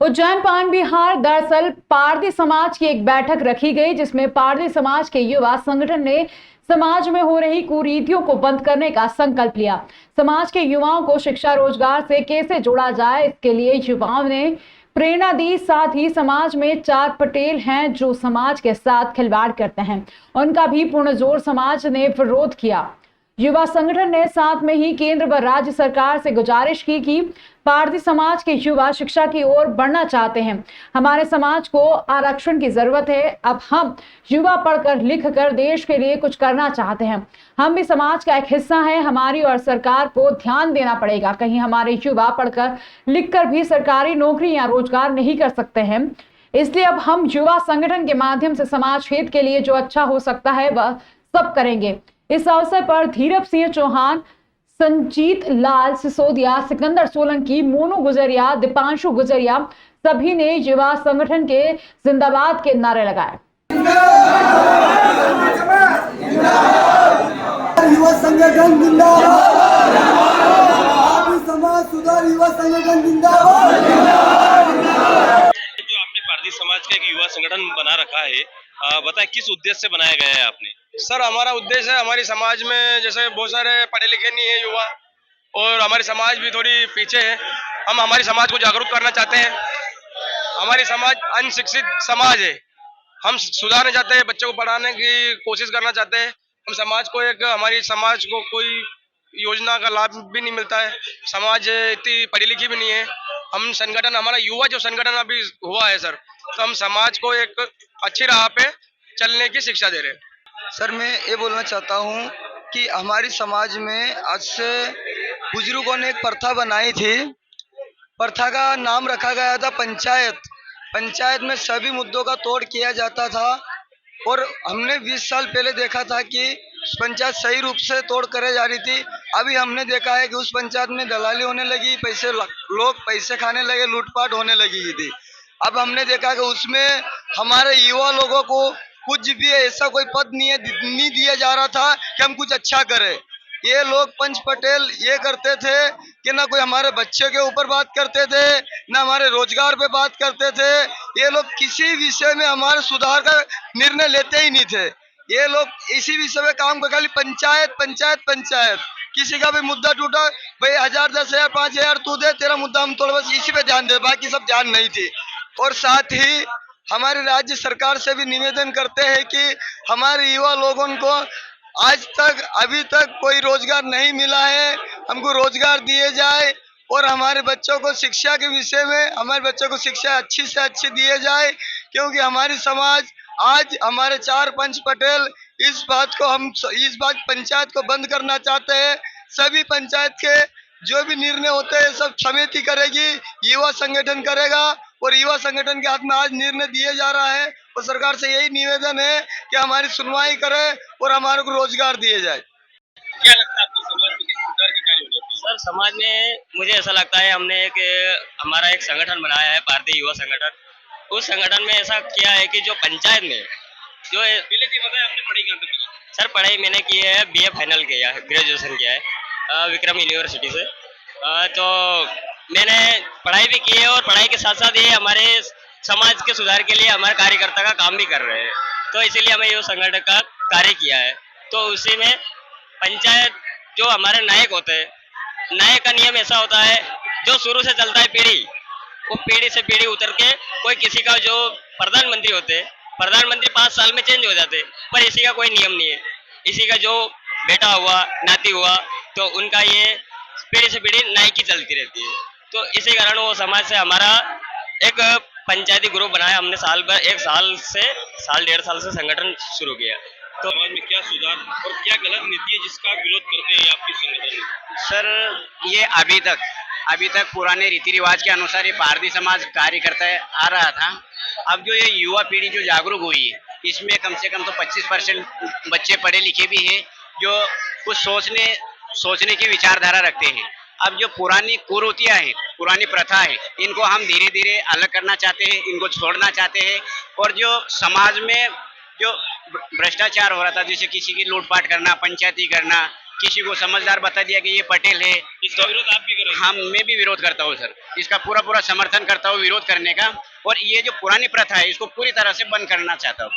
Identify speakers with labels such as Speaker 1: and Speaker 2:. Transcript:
Speaker 1: उज्जैन पान बिहार दरअसल पारधी समाज की एक बैठक रखी गई, जिसमें पारधी समाज के युवा संगठन ने समाज में हो रही कुरीतियों को बंद करने का संकल्प लिया। समाज के युवाओं को शिक्षा रोजगार से कैसे जोड़ा जाए, इसके लिए युवाओं ने प्रेरणा दी। साथ ही समाज में चार पटेल हैं जो समाज के साथ खिलवाड़ करते हैं, उनका भी पूर्ण जोर समाज ने विरोध किया। युवा संगठन ने साथ में ही केंद्र व राज्य सरकार से गुजारिश की कि पारधी समाज के युवा शिक्षा की ओर बढ़ना चाहते हैं। हमारे समाज को आरक्षण की जरूरत है। अब हम युवा पढ़कर लिख कर देश के लिए कुछ करना चाहते हैं। हम भी समाज का एक हिस्सा हैं। हमारी और सरकार को ध्यान देना पड़ेगा। कहीं हमारे युवा पढ़कर लिखकर भी सरकारी नौकरी या रोजगार नहीं कर सकते हैं। इसलिए अब हम युवा संगठन के माध्यम से समाज हित के लिए जो अच्छा हो सकता है वह सब करेंगे। इस अवसर पर धीरज सिंह चौहान, संजीत लाल सिसोदिया, सिकंदर सोलंकी, मोनू गुजरिया, दीपांशु गुजरिया सभी ने युवा संगठन के जिंदाबाद के नारे लगाए।
Speaker 2: युवा संगठन जिंदाबाद, समाज सुधार युवा संगठन जिंदाबाद।
Speaker 3: जो आपने पारधी समाज का एक युवा संगठन बना रखा है, बताएं किस उद्देश्य से बनाया गया है आपने?
Speaker 4: सर, हमारा उद्देश्य है, हमारी समाज में जैसे बहुत सारे पढ़े लिखे नहीं है युवा, और हमारी समाज भी थोड़ी पीछे है। हम हमारी समाज को जागरूक करना चाहते हैं। हमारी समाज अनशिक्षित समाज है। हम सुधारना चाहते हैं, बच्चों को पढ़ाने की कोशिश करना चाहते हैं। हम समाज को हमारी समाज को कोई योजना का लाभ भी नहीं मिलता है। समाज इतनी पढ़ी लिखी भी नहीं है। हम संगठन, हमारा युवा जो संगठन अभी हुआ है सर, तो हम समाज को एक अच्छी राह पे चलने की शिक्षा दे रहे हैं।
Speaker 2: सर, मैं ये बोलना चाहता हूँ कि हमारी समाज में आज से बुजुर्गों ने एक प्रथा बनाई थी। प्रथा का नाम रखा गया था पंचायत। पंचायत में सभी मुद्दों का तोड़ किया जाता था, और हमने 20 साल पहले देखा था कि पंचायत सही रूप से तोड़ करे जा रही थी। अभी हमने देखा है कि उस पंचायत में दलाली होने लगी, लोग पैसे खाने लगे, लूटपाट होने लगी थी। अब हमने देखा कि उसमें हमारे युवा लोगों को कुछ भी ऐसा कोई पद नहीं दिया जा रहा था कि हम कुछ अच्छा करें। ये लोग पंच पटेल ये करते थे कि ना कोई हमारे बच्चे के ऊपर बात करते थे, ना हमारे रोजगार पे बात करते थे। ये लोग किसी विषय में हमारे सुधार का निर्णय लेते ही नहीं थे। ये लोग इसी विषय में काम कर, खाली पंचायत पंचायत पंचायत। किसी का भी मुद्दा टूटा, भाई 1000, 10,000, 5,000 तू दे, तेरा मुद्दा हम तोड़, बस इसी पे ध्यान दे, बाकी सब ध्यान नहीं थी। और साथ ही हमारे राज्य सरकार से भी निवेदन करते हैं कि हमारे युवा लोगों को आज तक अभी तक कोई रोजगार नहीं मिला है, हमको रोजगार दिए जाए। और हमारे बच्चों को शिक्षा के विषय में हमारे बच्चों को शिक्षा अच्छी से अच्छी दिए जाए, क्योंकि हमारी समाज आज हमारे चार पंच पटेल इस बात पंचायत को बंद करना चाहते हैं। सभी पंचायत के जो भी निर्णय होते हैं सब समिति करेगी, युवा संगठन करेगा, और युवा संगठन के हाथ में आज निर्णय दिया जा रहा है। और सरकार से यही निवेदन है कि हमारी सुनवाई करे और हमारे को रोजगार दिए जाए।
Speaker 3: क्या लगता है आपको समाज में किस प्रकार के कार्य होने चाहिए?
Speaker 5: सर, समाज में मुझे ऐसा लगता है, हमने हमारा एक संगठन बनाया है, भारतीय युवा संगठन। उस संगठन में ऐसा किया है कि जो पंचायत में जो
Speaker 3: पहले जी बताया, आपने पढ़ाई कहाँ तक की?
Speaker 5: सर, पढ़ाई मैंने की है, बीए फाइनल किया है, ग्रेजुएशन किया है विक्रम यूनिवर्सिटी से। तो मैंने पढ़ाई भी की है, और पढ़ाई के साथ साथ ये हमारे समाज के सुधार के लिए हमारे कार्यकर्ता का काम भी कर रहे हैं। तो इसीलिए हमें ये संगठन का कार्य किया है। तो उसी में पंचायत जो हमारे नायक होते हैं, नायक का नियम ऐसा होता है जो शुरू से चलता है पीढ़ी, वो पीढ़ी से पीढ़ी उतर के कोई किसी का जो प्रधानमंत्री होते हैं, प्रधानमंत्री 5 साल में चेंज हो जाते, पर इसी का कोई नियम नहीं है। इसी का जो बेटा हुआ, नाती हुआ, तो उनका ये पीढ़ी से पीढ़ी नायकी चलती रहती है। तो इसी कारण वो समाज से हमारा एक पंचायती ग्रुप बनाया हमने। एक साल 1.5 साल से संगठन शुरू किया।
Speaker 3: तो समाज में क्या सुधार और क्या गलत नीति है जिसका विरोध करते हैं आपके संगठन?
Speaker 6: सर, ये अभी तक पुराने रीति रिवाज के अनुसार ये पारधी समाज कार्य करता आ रहा था। अब जो ये युवा पीढ़ी जो जागरूक हुई है, इसमें कम से कम तो 25% बच्चे पढ़े लिखे भी हैं जो कुछ सोचने की विचारधारा रखते हैं। अब जो पुरानी कुरीतियां हैं, पुरानी प्रथा है, इनको हम धीरे धीरे अलग करना चाहते हैं, इनको छोड़ना चाहते हैं। और जो समाज में जो भ्रष्टाचार हो रहा था, जैसे किसी की लूटपाट करना, पंचायती करना, किसी को समझदार बता दिया कि ये पटेल है।
Speaker 3: इसका विरोध आप भी कर रहे हैं?
Speaker 6: हम मैं भी विरोध करता हूँ सर, इसका पूरा पूरा समर्थन करता हूँ विरोध करने का। और ये जो पुरानी प्रथा है इसको पूरी तरह से बंद करना चाहता हूँ।